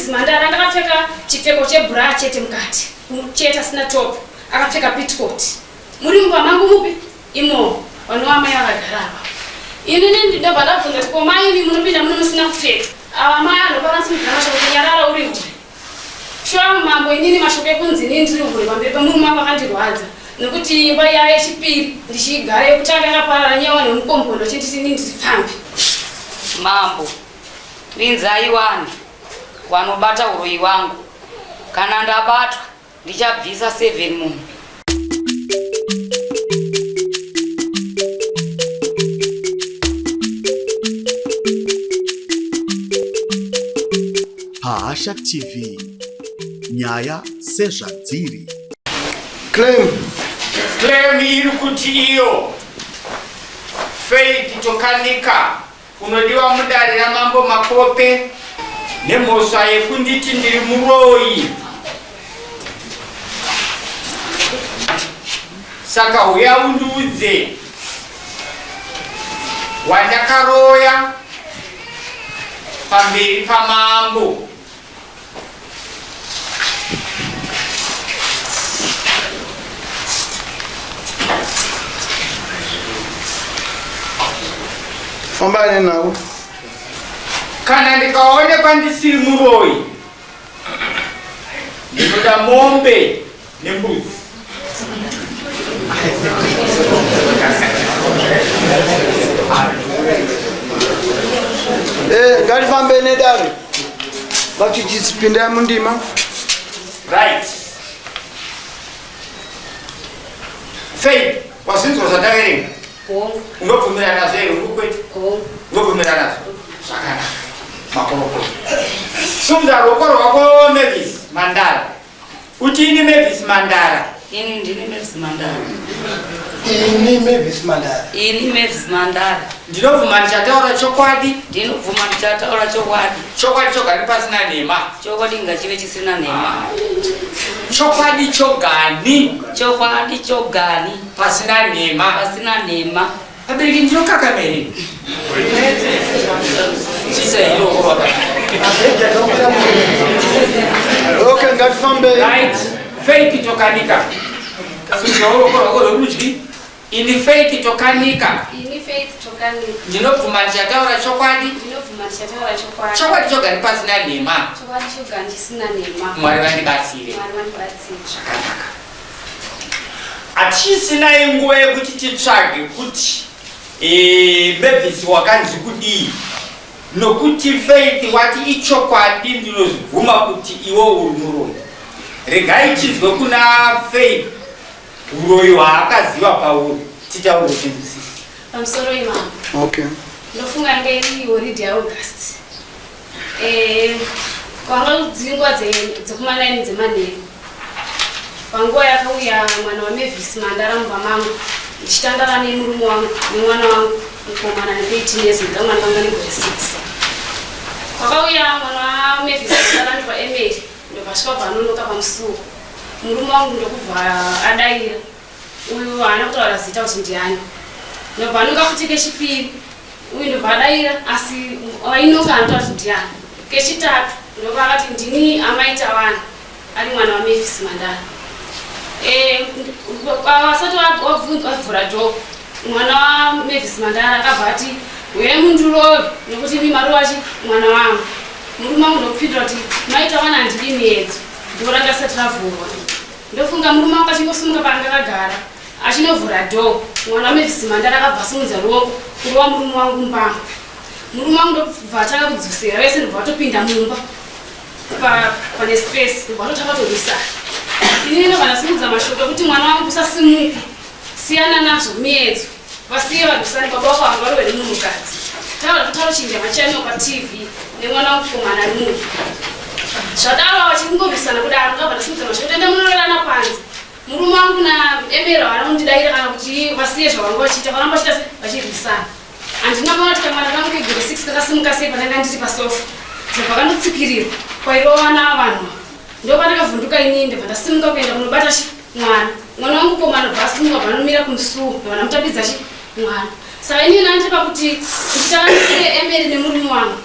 Mavis Mandara akapfeka chipfeko chebra chete mukati chete asina top akapfeka pitcoat muri mumba mangu mupi imo vanova mai vakagara ini ndinobva ndabvunza kuti komai imi munopinda muno musina kupfeka ava mai anoparansimidza mashoko kunyarara uri uri shuwa mambo inini mashoko ekunzi inini ndiri uri pamberi pemuru mangu akandirwadza nekuti imba iya yechipiri ndichigara yekutanga yakaparara nyewa nemukombondo chinditi inini ndiri pfambi mambo rinzai wani wanobata uroyi wangu kana ndabatwa ndichabvisa 7 munhu Bahasha TV nyaya sezvadziri. Claim iri kuti iyo Faith tokanika unodiwa mudare ramambo Makope nemhosva yekunditi ndiri muroyi. Saka uya undiudze wandakaroya pamberi pamambo. Fambane nawo. Kana ndikaonekwa ndisiri muroyi ndinoda mombe nembuzi. Ngalifambe nedare. Vachichipinda mundima. Right. Faith, wasinzwa zataverenga. Unobvumirana nazo ere ukukwete? Unobvumirana nazo? Zvakanaka. Makoroko. Sumza ruoko rwako Mavis Mandara. Uchini Mavis Mandara. ini ndini Mavis Mandara. Ini Mavis Mandara. ini Mavis Mandara. Ndinobvuma ndichataura chokwadi. Ndinobvuma ndichataura chokwadi. Chokwadi chogani pasina nhema. Chokwadi ngachive chisina nhema. Chokwadi chogani. Chokwadi chogani Pasina nhema. pasina nhema. Abereki ndinokakamere. Chisa hilo kurota. Okay, ngalifambe. Right. Faith tokanika. Sumza ruoko rwako rwerudyi. Ini Faith tokanika. ini Faith tokanika Ndinobvuma ndichataura chokwadi. ndinobvuma ndichataura chokwadi Chokwadi chogani pasina nhema. chokwadi chogani chisina nhema Mwari vandibatsire. Mwari vandibatsire. Zvakanaka. Hatisinayi nguva yekuti titsvage kuti Mavis wakanzi kudii. Nokuti Faith wati ichokwadi ndinozvibvuma kuti iwe uri muroyi. Regai chizwe kuna Faith uroyi hwaakaziva pauri. Titaure chinzwisisa. pamusoro imamo Okay. ndofunga nge iri holiday yaAugust kwanga dziri nguva dzekuma9 dzemanheru panguva yakauya mwana waMavis Mandara mumba mangu ndichitandara nemurume wangu nemwana wangu mukomana ne18 years ngamwana kanga negore 6 kwakauya mwana waMavis Mandara ndibva Emily ndobvasvika bvanonoka pamusuwo murume wangu ndokubva adaira uyu haana kutaura zita kuti ndiani ndobva anoka futi kechipiri uyu ndobva adaira asi wainoka anotaura kuti ndiani kechitatu ndobva akati ndini amaita vanhu ari mwana waMavis Mandara wasati wavhura dhoo mwana waMavis Mandara akabva ati uyai mundurove nekuti imi mari wachi mwana wangu murume wangu ndokupindura kuti maita vana handidi miedzo dhoo ranga risati ravhurwa ndofunga murume wangu achingosumuka paanga akagara achinovhura dhoo mwana waMavis Mandara akabva asimudza ruoko kurova murume wangu mbama murume wangu ndobva atanga kudzosera vese ndobva atopinda mumba pane space ndobva atotanga kutorwisana inini ndobva ndasimudza mashoko ekuti mwana wangu usasimuka siyana nazvo miedzo vasiye varwisani baba wako anga varove nemunhukadzi taura kutaura chinjama chaino paTV nemwana wamukomana ari munhu zvadaro vachingorwisana kudaro ndobva ndasimudza mashoko tende munororana panze murume wangu naEmily vanaundidaira kana kuti vasiye zvavanga vachiita varamba vachiita vachirwisana handina kuona kuti kamwana kangu kegore 6 kakasimuka sei pandanga ndiri pasofa ndobva kandotsikirirwa kwairova vana vavanhu ndobva ndakavhunduka inini ndobva ndasimuka kuenda kunobata mwana wangu komana bva asimuka bva anomira kumusuwo ndobva ndamutambidza mwana saka inini nandiri pakuti nditavanise Emily nemurume wangu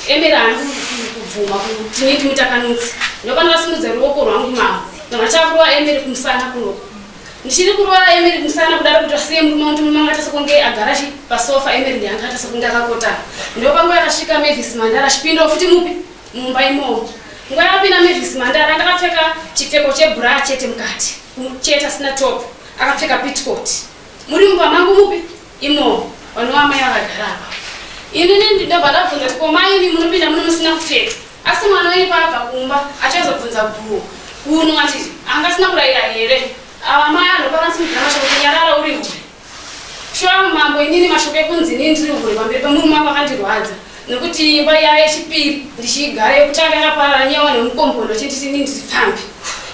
Emily haana kubvuma kuti nini mutakanutsi ndopanda simudza ruoko rwangu mavo ndamachakurwa emeri kumusana kuno ndichiri kurwa emeri kumusana kudaro kuti asiye murume mangata sekunge agara pasofa emeri ndiangata sekunge akakotana ndopangu yakasvika Mavis Mandara chipinda futi mupi mumba imomo nguva yapinda Mavis Mandara akapfeka chipfeko chebra chete mukati chete asina top akapfeka pitcoat muri mumba mangu mupi imomo vanova mai vakagara apa ini ndobva ndabvunza kuti ko mai imi munopinda muno musina kupfeka asi mwana weipabva kumba achazobvunza bhuo kuno achiti anga asina kurayira here ava mai anopakanisimudzira mashoko kunyarara uri hure shuwa mambo inini mashoko ekunzi nini ndiri hure pamberi pemurume wangu akandirwadza nekuti imba iya yechipiri ndichigara yekutanga yakaparara nyewa nemukombondo chinditi nini ndiri pfambi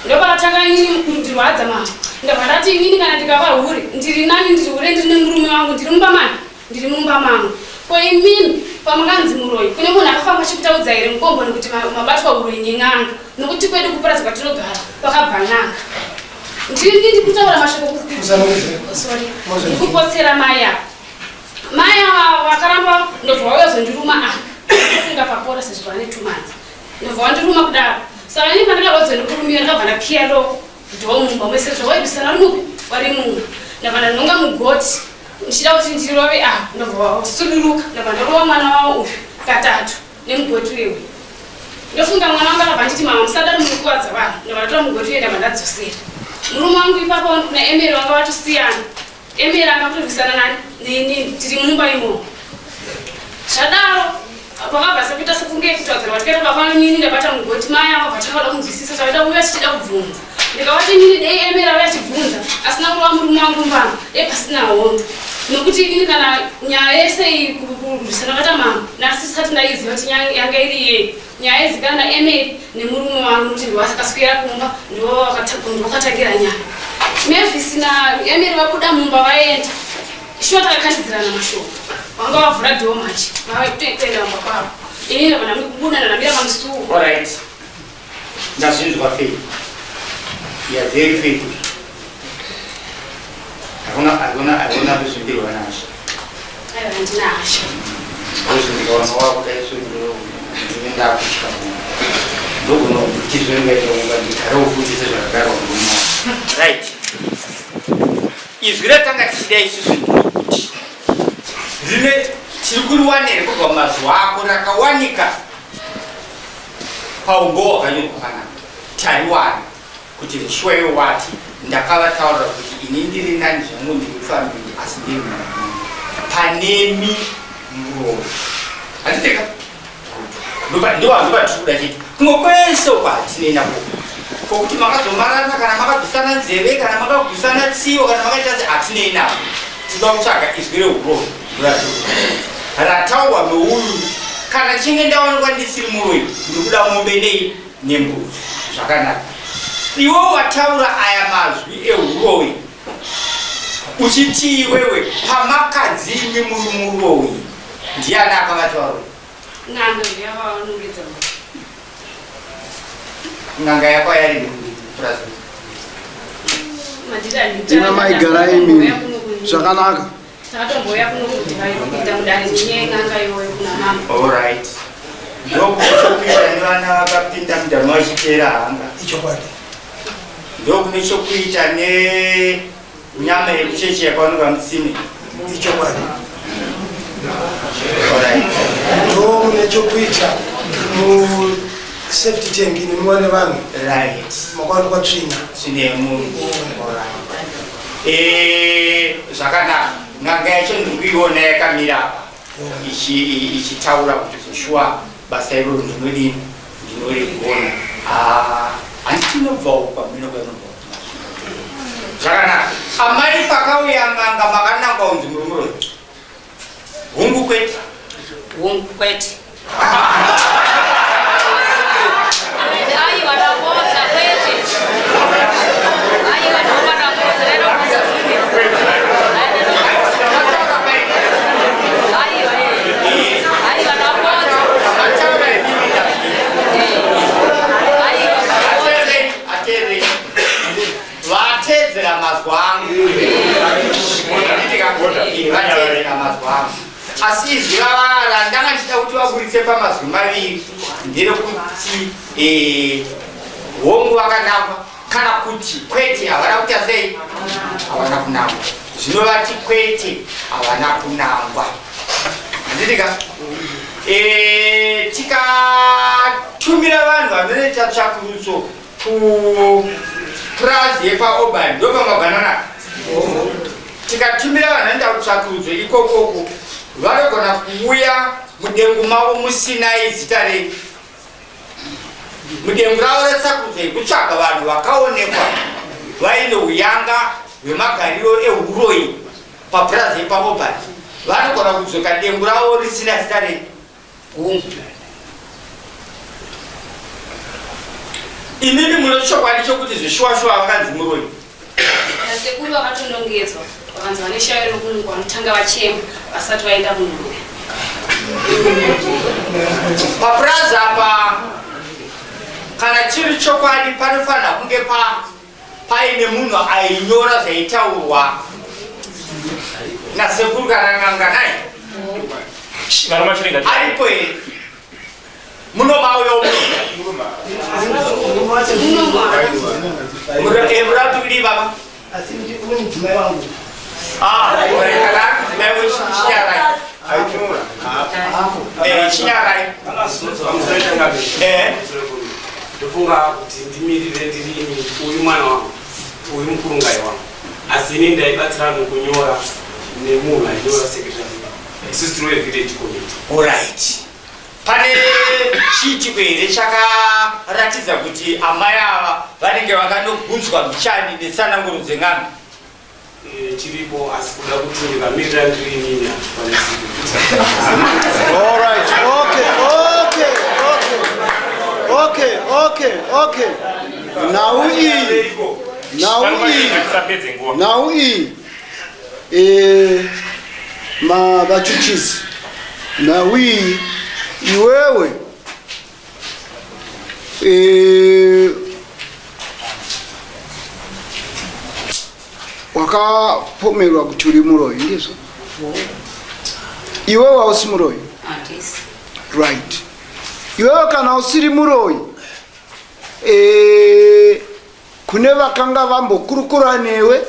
ndopakatanga inini kundirwadza mambo ndobva ndati inini kana ndikava hure ndiri nani ndiri hure ndiri nemurume wangu ndiri mumba mani ndiri mumba mangu ko imini pamakanzi muroyi kune munhu akafamba chikutaudza here mukombondo kuti mabatwa uroyi nen'anga nokuti kwedu kuparadza kwatinogara kwakabva n'anga ndiri kutaura mashoko kupotsera maya vakaramba ndobva wayozondiruma kufunga papora sezvo vane tumanzi ndobva wandiruma kudaro saka ini pandakabva ndokurumira ndakabva ndakiya loko ndomumba mese zvawaibvisana rimupi wari mumwe ndabva ndanhonga mugoti ndichida kuti ndirove ndobva wasuduruka ndabva ndarova mwana wavo uyu katatu nemugoti wewe ndofunga mwana wangu akabva nditi mama musadaro munokuvadza vanhu ndabva ndatora mugoti uye ndabva ndadzosera murume wangu ipapo naemeri vanga vatosiyana emeri akakutovisana nani nini tiri mumba imomo zvadaro pakabva sekuita sekunge kutaudzira kuti kaita pafana nini ndabata mugoti mai akabva takada kunzwisisa tavaida uya tichida kubvunza ndikavati nini dei emeri auya achibvunza asina kurova murume wangu mbama pasina hondo nokuti ini kana nyaya yese iyi kurwisana kata mama nasi sati ndaiziva kuti yanga iri yei nyaya izikana naemeri nemurume wangu nokuti ndovasakaswera kumba ndovakatangira nyaya Mavis na emeri vabuda mumba vaenda shuwa takakandidzirana mashoko vanga vavhura dhomachi vavakutoenda mumba kwavo ini ndabva ndamikubuda ndanamira pamusuwo. Alright, ndazvinzwa fei ya very faithful hakuna kuzvindirwa nasho aiva ndina hasha ndikaona wakudaiso ndinendakutya ndokuno tizvengaitounga ndikarewo futi sezvakagara murume. Right, izwi ratanga tichida isusu kuti rine tiri kuriwana here kubva mumazuva ako rakawanika paumbo hwakanyorwa panapa tariwana kuti rishuwa iwe wati ndakavataurira kuti ini ndiri nani zvangu ndiri famili asi ndiri murume panemi muromo handiteka ndovatikuda chiti kumwe kwese uko hatinena kokuti makazomarana kana makabvisana nzeve kana makabvisana tsiyo kana makaita se hatinei navo tinoda kutsvaga izwi reuroyi rataurwa neuyu kana chinge ndaonekwa ndisiri muroyi ndikuda mombe nei nembudzi zvakanaka. Iwe wataura aya mazwi euroyi uchitii wewe pamakadzimi muri muroyi ndiani akavataura? n'anga yavavanongedza n'anga yako yari ina maigara imi zvakanaka takatomboya kuno kuti vaita mudare nyaya n'anga iyoyo kuna mama. Alright, ndokunochokuita nevana vakapinda mudhamu vachipera hanga ichokwadi ndokune chokuita nenyama yekuchechi yakaoneka mutsime ichokwadi Alright, ndokune chokuita safety tank inemwane vanhu right, makwanikwa tsvina sinemu. Zvakanaka, n'anga yacho ndikuiona yakamira apa ichitaura kuti Joshua basa iro ndinorigona handinobvawo kwaminokwanobva zvakanaka. Amai pakauya n'anga makanangwa unzi murumuroyi hungu kwete Hungu kwete. Ai wanapota kwete. Ai wanapota lero kusafiri. Ai wanapota. Atere vatedzera mazwa angu vatedzera mazwa angu asi izvi randanga ndichida kuti vaburitse pamazwi maviri nderekuti hongu vakanangwa kana kuti kwete havana kuita sei havana kunangwa zvinovati kwete havana kunangwa handitika tikatumira vanhu vanoita tsvakurudzo kupurazi yepaurban ndopamabhanana tikatumira vanhu vanoita kutsvakurudzo ikokoko vanogona kuuya mudengu mavo musinai zita rei mudengu ravo retsakurudzo yekutsvaga vanhu vakaonekwa vaine uyanga hwemagariro ehuroi papurazi yepaurban vanogona kudzoka dengu ravo risina zita rei inini muno chokwadi chokuti zvishuwa-shuwa vakanzi muroi sekuru vakatonongedzwa vakanzi vane shairo kunungwa vanotanga vachema vasati vaenda kunhuya papurazi apa kana chiri chokwadi panofanira kunge paine munhu ainyora zvaitaurwa nasekuru kana ng'anganai aripo here muno mauyo muratukiri baba chinyarai ndofunga kuti ndimirire ndirimi uyu mwana wangu uyu mukurungai wangu asi ini ndaibatsira mukunyora nemunhu ainyora secretary isusu tiri village committee. Alright. Pane chiitiko here chakaratidza kuti amai ava vanenge vakandobvunzwa mishani netsananguro dzeng'ano chiripo asi kuda kuti ndikamirira ndiri inini Okay. Now vachuchisi now iwewe wakapomerwa kuti uri muroi ndizvo iwewe hausi muroi right iwewe kana usiri muroi kune vakanga vambokurukura newe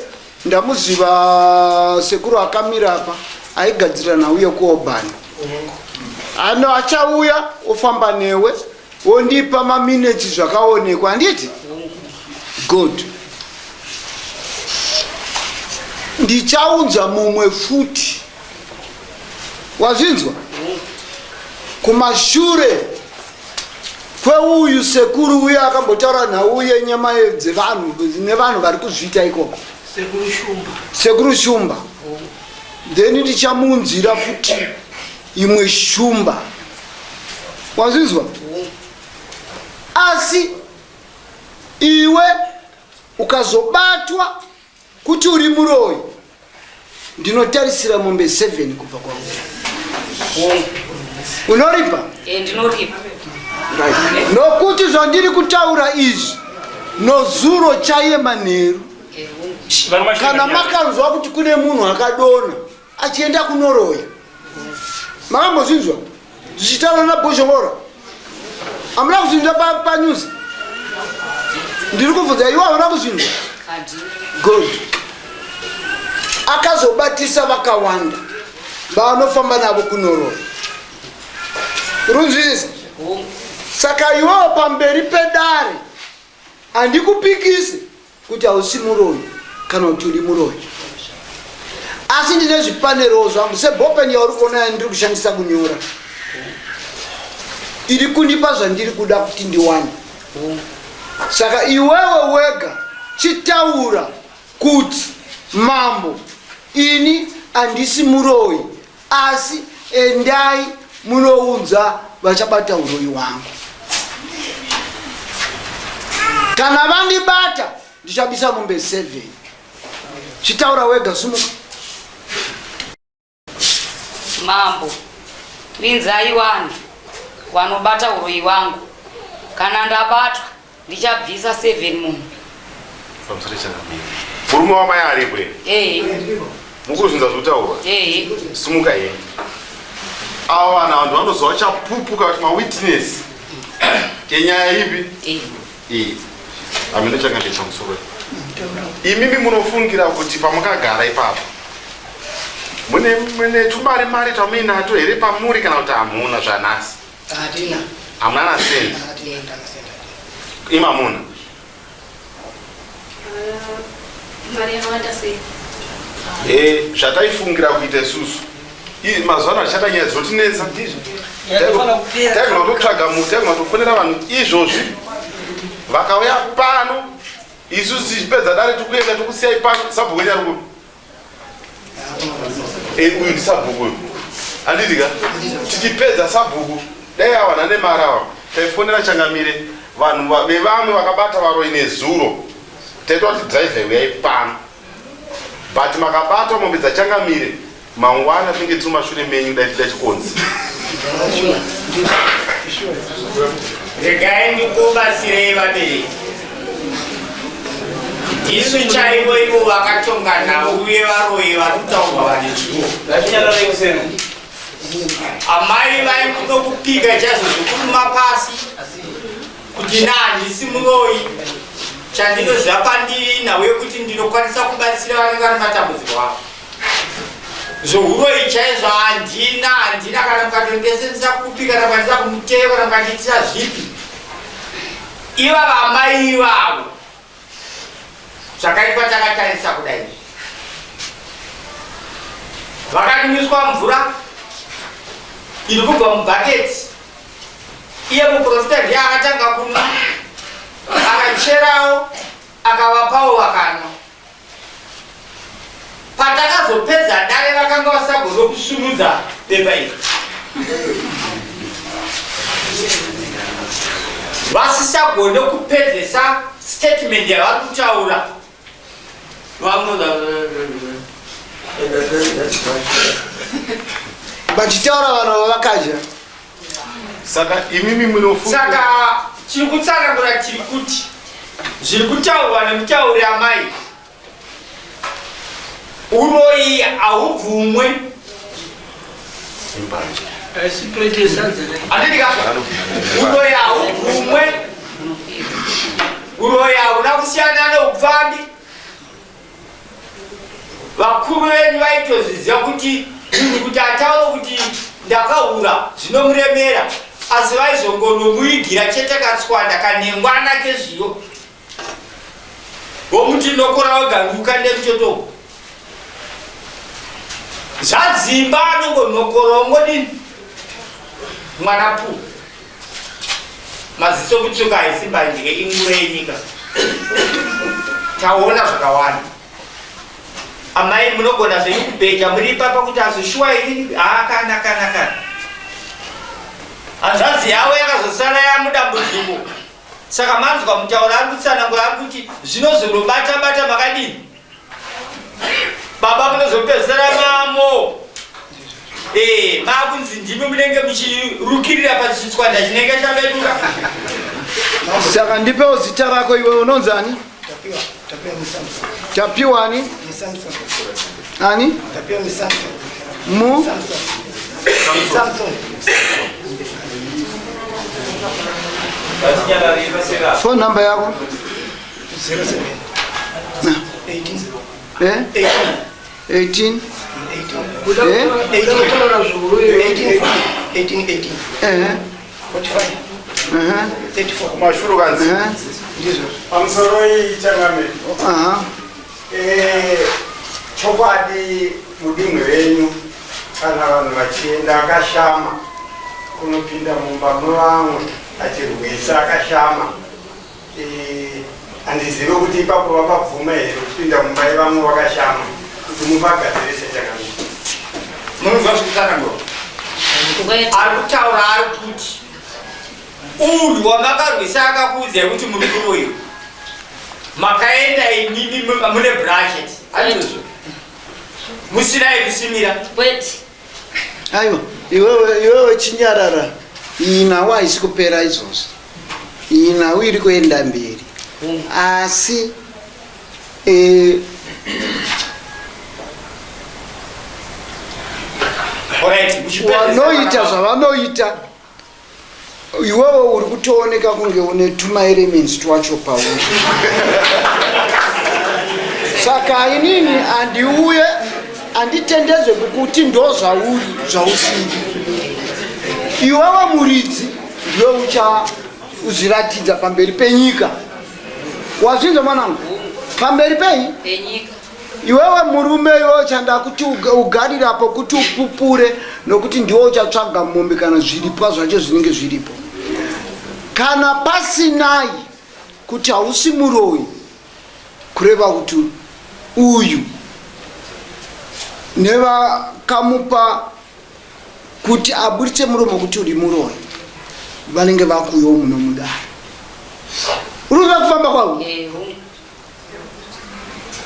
ndamuziva sekuru akamira apa aigadzira nauye kuobhani ano achauya ofamba newe wondipa mamineti zvakaonekwa handiti good ndichaunza mumwe futi wazvinzwa kumashure kweuyu sekuru uye akambotaura nauye nyama dzevanhu nevanhu vari kuzviita ikoko sekuru shumba then ndichamunzira futi imwe shumba wazvinzwa asi iwe ukazobatwa kuti uri muroi ndinotarisira mombe 7 kubva kwangu unoripa ndinoripa right nokuti zvandiri kutaura izvi nozuro chaiye manheru kana makanzwa kuti kune munhu akadona achienda kunoroya makambozvinzwa zvichitaura nabhoshongora hamuna kuzvinzwa panyuzi ndiri kubvunza iwe hamuna kuzvinzwa good akazobatisa vakawanda vanofamba navo kunoroya runzvisa saka iwewo pamberi pedare handikupikisi kuti hausi muroi kana kuti uri muroi asi ndine zvipanero zvangu sebhopeni yauri kuona ndiri kushandisa kunyora iri kundipa zvandiri kuda kuti ndiwane saka iwewe wega chitaura kuti mambo ini handisi muroi asi endai munounza vachabata uroi wangu kana vandibata ndichabisa mombe 7 chitaura wega sumuka mambo vinzai vanhu vanobata uroi wangu kana ndabatwa ndichabvisa 7 munhu murume wamai aripo mukuzvinza zvokutaurwa sumuka heni ava vanhu vantu vanozova chapupuka kuti mawitness Kenya ipi? Amina changa ndichamusoro. Imimi munofungira kuti pamakagara ipapo. Mune tumari mari tamina to here pamuri kana kuti amuna zvanasi. Atina. Amuna senti. Atina ndakasenda. Imamuna. Mari yawanda sei. Zvataifungira kuite susu. Mazuva achata nyaya dzotinetsa ndizvo. Tainototsvaga muti, tainotofonera vanhu izvozvi. Vakauya pano, isusu tichipedza dare tikuenda tokusiyai pano, sabhuku nyarukuru. Uyu ndi sabhuku. Handidika? Tichipedza sabhuku, dai awana nemarawa. Taifonera Changamire, vanhu vevamwe vakabata varoi nezuro. Taitoti drive uyai pano. But makabata mombe dzaChangamire, mangwana tinge tiri mashure menyu dai chikonzi. Regai ndikubatsirei vabereki. Isu chaivo ivo vakatongana uye varoi vari kutaurwa vane zuro. Amai vaikuda kupika chaizvo zvokuruma pasi kuti handisi muroi. Chandinoziva pandiri nawe kuti ndinokwanisa kubatsira vanenge vane matambudziko avo. Zvouroi chaizvo handina kana mukatondesendisa kupika kana mukandisa kumuteva kana mukandiitira zvipi. Iva vamai ivavo zvakaitwa takatarisa kudai. Vakadumiswa mvura iri kubva mubhaketi. Iye muprofita ndiye akatanga kunwa, akacherawo, akavapawo vakanwa. Patakazopedza dare vakanga vasagona kusurudza pepa iri. Vasisagone kupedzesa statement yavari kutaura. Vachitaura vanhu vavakadya. Saka imimi munofungira. Saka chiri kutsanangura chiri kuti zviri kutaurwa nemutauri amai. Uroi haubvumwe. Handidika? Uroi haubvumwe. Uroi hauna kusiyana neupfambi. Vakuru venyu vaitozviziva kuti munhu kuti ataure kuti ndakaura zvinomuremera, asi vaizongonomuigira chete katswanda kanengwana kezviyo. Womuti nokora wagaruka nemuchoto. Zvadzimba anongonokora ungodini. Mwana pu. Maziso kutsuka haisimba ndike ingure yenyika. Taona zvakawanda. Amai munogona zvenyu kubheja muri papa kuti azoshuwa inini. Kana. Hanzvadzi yavo yakazosara yamudambudziko. Saka manzwa mutaura ari kutsanangura ari kuti zvinozondobata makadini. Baba munozopedzera mamo. Makunzi ndimi munenge muchirukirira pachitswanda chinenge chabeduka. Saka ndipewo zita rako iwe unonzani? Tapiwani? Ani? Tapiwa Misamson. Mu? Samson. Phone number yako? 07. 18. 18? 18. 45. 34. Mashuru kanzi. Amsoroi Changamire. chokwadi mudimwe wenyu kana vanhu vachienda akashama kunopinda mumba mevamwe achirwisa akashama handizive kuti ipapo vakabvuma here kupinda mumba yevamwe vakashama kuti muvagadzirise chakanaka. Munozva zvekutsanangura ari kutaura ari kuti uryu wamakarwisa akakuudzai kuti muri kuroyiwa makaenda inini mune brashet aizvo musinai kusimira kweti. Aiwa, iwewe chinyarara inawo haisi kupera izvozvo, inawo iri kuenda mberi asi vanoita zvavanoita iwewe uri kutooneka kunge une tuma-elements twacho pauri. Saka inini andiuye anditendezwe kuti ndo zvauri zvausiri. Iwewe muridzi ndiwe uzviratidza pamberi penyika. Wazvinzwa mwanangu? Pamberi penyika. Iwewe murume iwewe chanda kuti ugarirapo kuti upupure nokuti ndiwe uchatsvaga mombe kana zviripo zvacho zvinenge zviripo. Kana pasinai kuti hausi muroyi kureva kuti uyu nevakamupa kuti aburitse muromo kuti uri muroyi vanenge vakuuyawo muno mudare. Uruza kufamba kwavo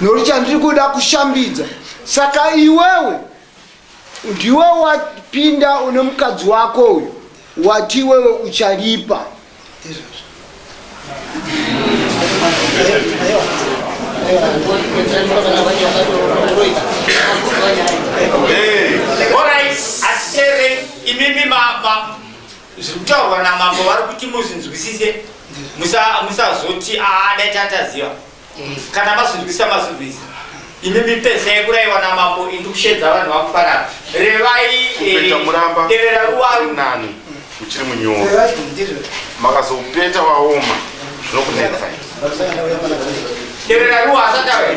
nokuti chandiri kuda kushambidza. Saka iwewe ndiwe wapinda une mukadzi wako uyu wati iwewe ucharipa. Alright, asere imimi zvitaurwa namambo vari kuti muzinzwisise, musazoti daitataziva kana mazinzwisa mazinzwisa. Imimi pese yekuraiwa namambo indikushedza vanhu vakufanana. Revai derera ruwaro nani uchiri munyoro makazopeta waoma zvinokunetsai. Derera ruwa asatawe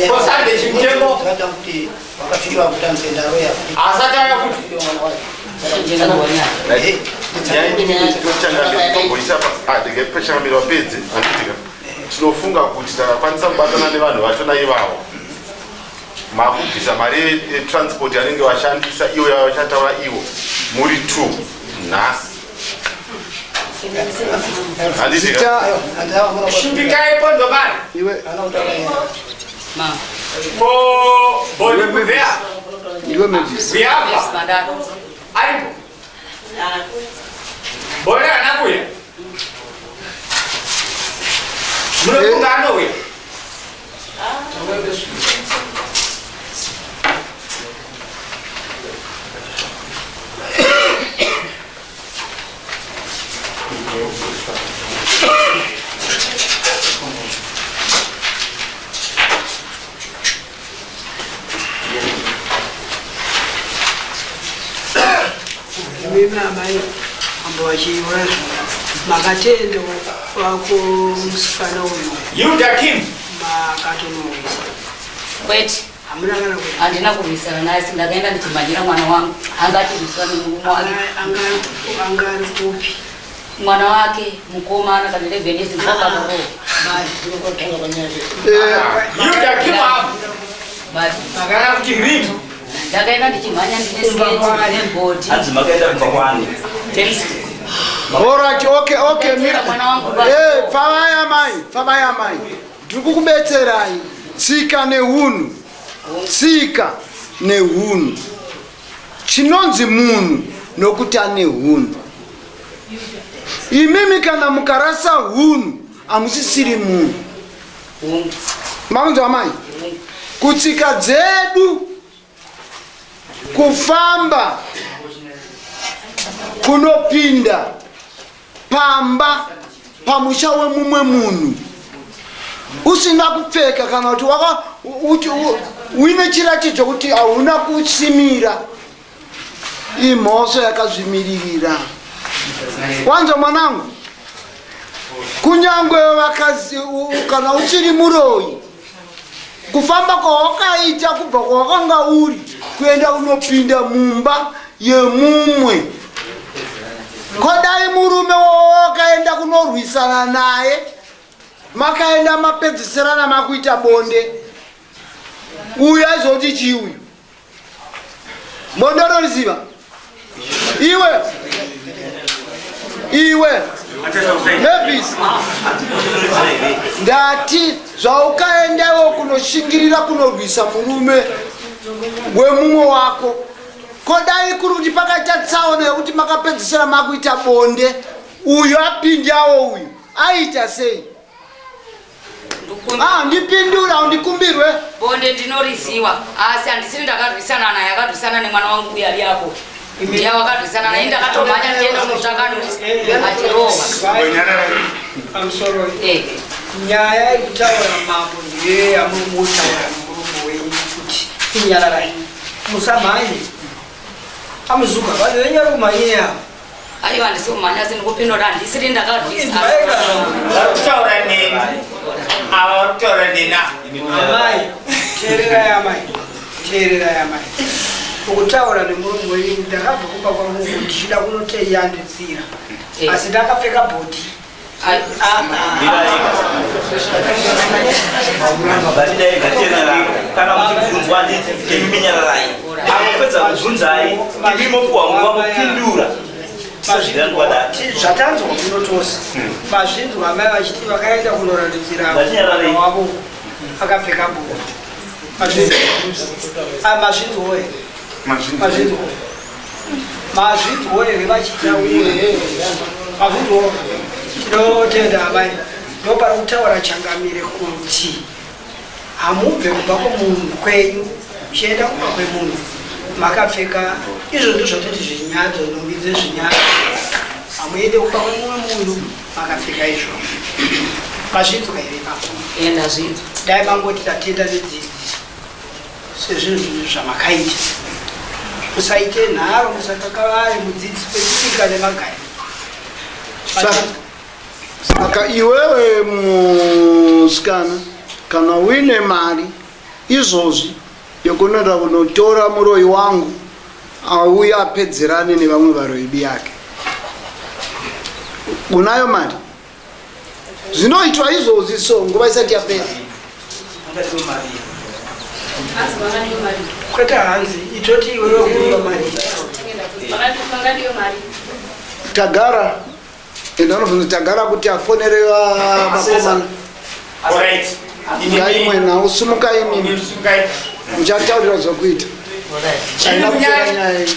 kosande chimtengo asatawe kuti ndikepeshangamira wapedze anditika tinofunga kuti takakwanisa kubatana nevanhu vachona ivavo makubvisa mari etransport yanenge vashandisa iwo yavachataura iwo muri 2 nhasi. Shimbikai pondo bari. Bodi kuvea. Iwe Mavis. Viapa. Aipo. Bodi anakuya. Mnafunga anowe. Mimi amai ambo wachiwa makatendo wako musifana uyu. Yuda Kim Makatonoisa. Kweti. Hamuna kana kweti. Andina kuvisana naye sindakaenda ndichimanyira mwana wangu. Angati visana mungu wake. Angari kupi. Mwana wake mkomana kana 11 years mpaka roho. Bali tunokotenga kwenye. Yuda Kim hapo. Bali magana kuti ringi. Ndakaenda ndichimanya ndine body. Anzi makaenda mfakwani. Alright, okay, mira. Fabaya mai. Ndikukubetserai. Tsika nehunu. Chinonzi munhu nokuti ane hunu. Imimi kana mukarasa hunu amusisiri munhu. Makunzwa mai. Kutsika dzedu kufamba kunopinda pamba pamusha wemumwe munhu usina kupfeka kana kuti uine chiratidzo kuti hauna kusimira imhoso yakazvimiririra. Wanzwa mwanangu? Kunyangwe vakazi kana uchiri muroyi kufamba kwawakaita kubva kwawakanga uri kuenda unopinda mumba yemumwe. Kodai murume wakaenda kunorwisana naye makaenda mapedzisirana makuita bonde. Uyu aizoti chii uyu? Bonde roriziva? Iwe Mavis ndati zvaukaendawo kunoshingirira kunorwisa murume wemumwe wako kodai kuri kuti pakaita tsaona yekuti makapedzisira makuita bonde uyu apindawo uyu aita sei? Ndipindura ndikumbirwe bonde ndinoriziwa asi handisiri ndakarwisana naye akarwisana nemwana wangu uyu ari apo. ndiye wakadwisana naye ndakatomanya ndienda kunotsvakano achirova. I'm sorry. Nyaya yekutaura mambo ndiye yamunotaura nomuromo wenyu kuti inyararai. Musamhanye. Amuzuka vanhu venyu vari kumhanyira ava. Aiwa ndisi kumhanya asi ndikupindura handisiri ndakadwisa. Varikutaura neni. Ava varikutaura nena. Amai, teererai amai. Teererai amai. Kutaura nemuromo wenyu ndakabva kumba kwangu ndichida kunoteyanditsira. Asi ndakapfeka bhodhi. Kana muchibvunzwa ndiminyararai akupedza kubvunzai ndimopuwa nguva mupindura zvatanzwa kunotose mazvinzwa amai vachiti vakaenda kunoratidzira wavo akapfeka bhodhi. Mazvinzwa here mazvinzwa here vachitaure mazvinzwa. Tinotenda amai ndopari kutaura changamire kuti hamubve kubva kumunhu kwenyu muchienda kubva kwemunhu makapfeka izvo ndizvototi zvinyadzo nhumbi dzezvinyadzo hamuende kubva kwemumwe munhu makapfeka izvo. Mazvinzwa here papo? Ndazvinzwa. Dai mangoti tatenda nedzidziso sezvinhu zvinhu zvamakaita. Musaite nharo musakakavari mudzidzisi kwetsika nemagariro. Saka iwewe musikana kana uine mari izvozvi yokunoenda kunotora muroi wangu auye apedzerane nevamwe varoibi yake, unayo mari? Zvinoitwa izvozvi so nguva isati yapera. Kwete hanzi itoti iwewe kuiva mari. Tagara ndanofunza tagara kuti afonere vakomana. Ngaimwe nawo sumukai mimi muchataurira zvokuita chaina kupera nyaya iyi.